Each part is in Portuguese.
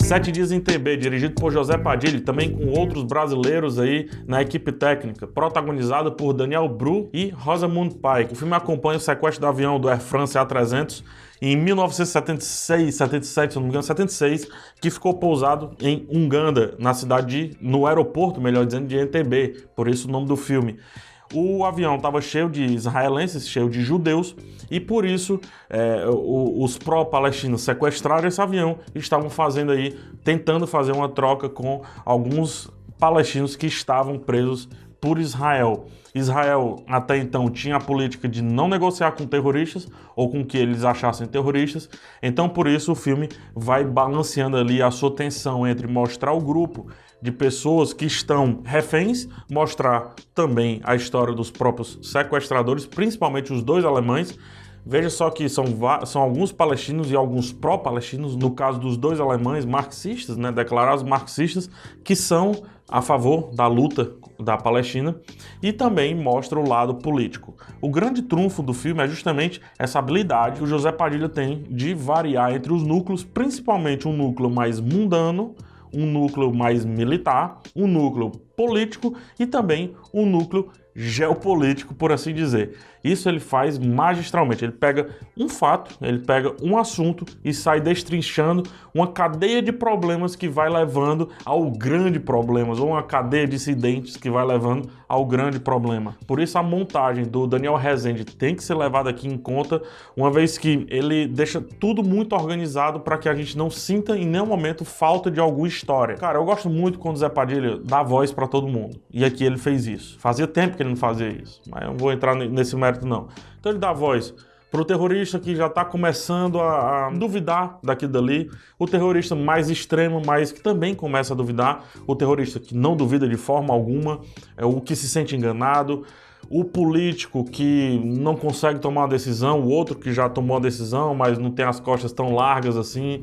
Sete Dias em TB, dirigido por José Padilha, também com outros brasileiros aí na equipe técnica, protagonizado por Daniel Bru e Rosamund Pike. O filme acompanha o sequestro do avião do Air France A300 em 1976, 77, se não me engano, 76, que ficou pousado em Uganda, no aeroporto, melhor dizendo, de Entebbe, por isso o nome do filme. O avião estava cheio de israelenses, cheio de judeus, e por isso os pró-palestinos sequestraram esse avião e estavam tentando fazer uma troca com alguns palestinos que estavam presos por Israel. Israel até então tinha a política de não negociar com terroristas ou com que eles achassem terroristas, então por isso o filme vai balanceando ali a sua tensão entre mostrar o grupo de pessoas que estão reféns, mostrar também a história dos próprios sequestradores, principalmente os dois alemães. Veja só que são alguns palestinos e alguns pró-palestinos, no caso dos dois alemães marxistas, né, declarados marxistas, que são a favor da luta da Palestina, e também mostra o lado político. O grande trunfo do filme é justamente essa habilidade que o José Padilha tem de variar entre os núcleos, principalmente um núcleo mais mundano, um núcleo mais militar, um núcleo político e também um núcleo geopolítico, por assim dizer. Isso ele faz magistralmente. Ele pega um fato, ele pega um assunto e sai destrinchando uma cadeia de problemas que vai levando ao grande problema, ou uma cadeia de incidentes que vai levando ao grande problema. Por isso a montagem do Daniel Rezende tem que ser levada aqui em conta, uma vez que ele deixa tudo muito organizado para que a gente não sinta em nenhum momento falta de alguma história. Cara, eu gosto muito quando o Zé Padilha dá voz para todo mundo. E aqui ele fez isso. Fazia tempo que ele não fazia isso, mas eu não vou entrar nesse mérito não. Então ele dá voz para o terrorista que já está começando a duvidar daquilo dali, o terrorista mais extremo, mas que também começa a duvidar, o terrorista que não duvida de forma alguma, o que se sente enganado, o político que não consegue tomar uma decisão, o outro que já tomou a decisão, mas não tem as costas tão largas assim,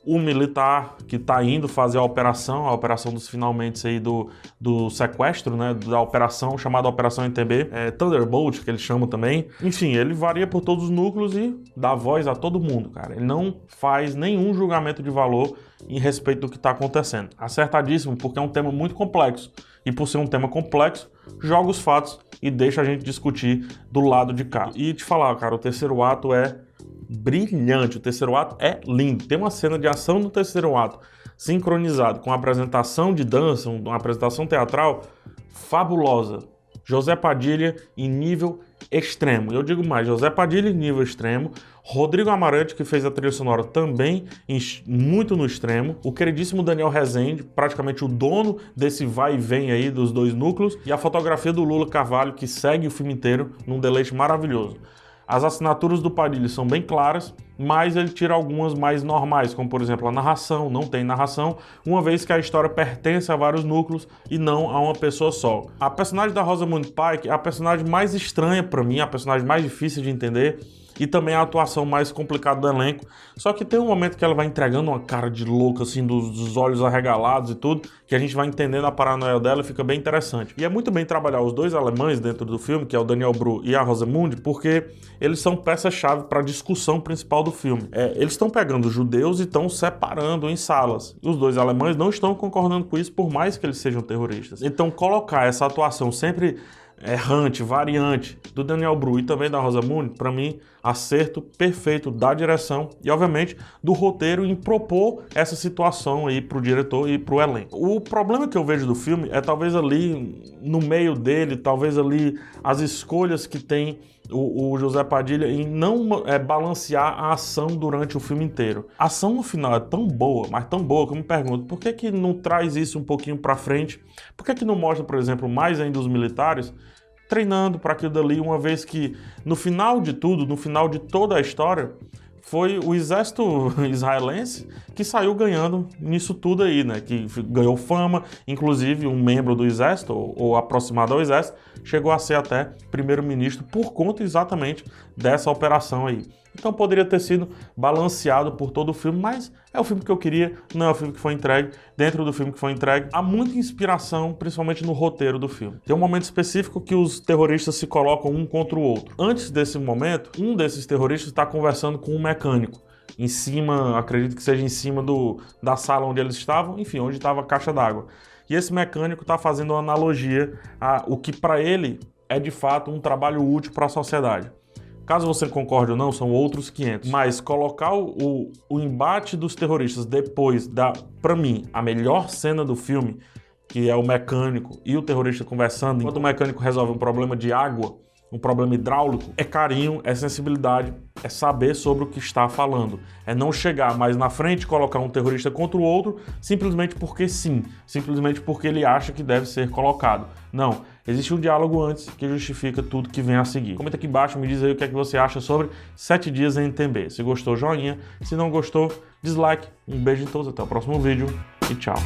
o militar que está indo fazer a operação dos finalmente aí do sequestro, né, da operação chamada Operação Entebbe, Thunderbolt, que eles chamam também. Enfim, ele varia por todos os núcleos e dá voz a todo mundo, cara. Ele não faz nenhum julgamento de valor em respeito do que está acontecendo. Acertadíssimo, porque é um tema muito complexo. E por ser um tema complexo, joga os fatos e deixa a gente discutir do lado de cá. E te falar, cara, o terceiro ato é brilhante, o terceiro ato é lindo. Tem uma cena de ação no terceiro ato sincronizado com a apresentação de dança, uma apresentação teatral fabulosa. José Padilha em nível extremo. Eu digo mais, José Padilha em nível extremo, Rodrigo Amarante, que fez a trilha sonora, também muito no extremo, o queridíssimo Daniel Rezende, praticamente o dono desse vai e vem aí dos dois núcleos, e a fotografia do Lula Carvalho, que segue o filme inteiro num deleite maravilhoso. As assinaturas do Padilha são bem claras, mas ele tira algumas mais normais, como por exemplo a narração, não tem narração, uma vez que a história pertence a vários núcleos e não a uma pessoa só. A personagem da Rosamund Pike é a personagem mais estranha para mim, a personagem mais difícil de entender, e também a atuação mais complicada do elenco. Só que tem um momento que ela vai entregando uma cara de louca, assim, dos olhos arregalados e tudo, que a gente vai entendendo a paranoia dela e fica bem interessante. E é muito bem trabalhar os dois alemães dentro do filme, que é o Daniel Bru e a Rosamund, porque eles são peça-chave para a discussão principal do filme. Eles estão pegando os judeus e estão separando em salas. E os dois alemães não estão concordando com isso, por mais que eles sejam terroristas. Então colocar essa atuação sempre errante, variante do Daniel Bru e também da Rosamund, para mim, acerto perfeito da direção e, obviamente, do roteiro em propor essa situação aí pro diretor e pro elenco. O problema que eu vejo do filme é talvez ali no meio dele, talvez ali as escolhas que tem o José Padilha em não balancear a ação durante o filme inteiro. A ação no final é tão boa, mas tão boa, que eu me pergunto, por que não traz isso um pouquinho pra frente? Por que não mostra, por exemplo, mais ainda os militares treinando para aquilo dali, uma vez que no final de tudo, no final de toda a história, foi o exército israelense que saiu ganhando nisso tudo aí, né? Que ganhou fama, inclusive um membro do exército, ou aproximado ao exército, chegou a ser até primeiro-ministro por conta exatamente dessa operação aí. Então poderia ter sido balanceado por todo o filme, mas é o filme que eu queria, não é o filme que foi entregue. Dentro do filme que foi entregue, há muita inspiração, principalmente no roteiro do filme. Tem um momento específico que os terroristas se colocam um contra o outro. Antes desse momento, um desses terroristas está conversando com um mecânico. em cima, acredito que seja em cima da sala onde eles estavam, enfim, onde estava a caixa d'água. E esse mecânico está fazendo uma analogia a o que para ele é de fato um trabalho útil para a sociedade. Caso você concorde ou não, são outros 500. Mas colocar o embate dos terroristas depois da, para mim, a melhor cena do filme, que é o mecânico e o terrorista conversando, enquanto o mecânico resolve um problema de água, um problema hidráulico, é carinho, é sensibilidade, é saber sobre o que está falando. É não chegar mais na frente e colocar um terrorista contra o outro simplesmente porque sim, simplesmente porque ele acha que deve ser colocado. Não, existe um diálogo antes que justifica tudo que vem a seguir. Comenta aqui embaixo, me diz aí o que é que você acha sobre 7 dias em NTB. Se gostou, joinha. Se não gostou, dislike. Um beijo em todos, até o próximo vídeo e tchau.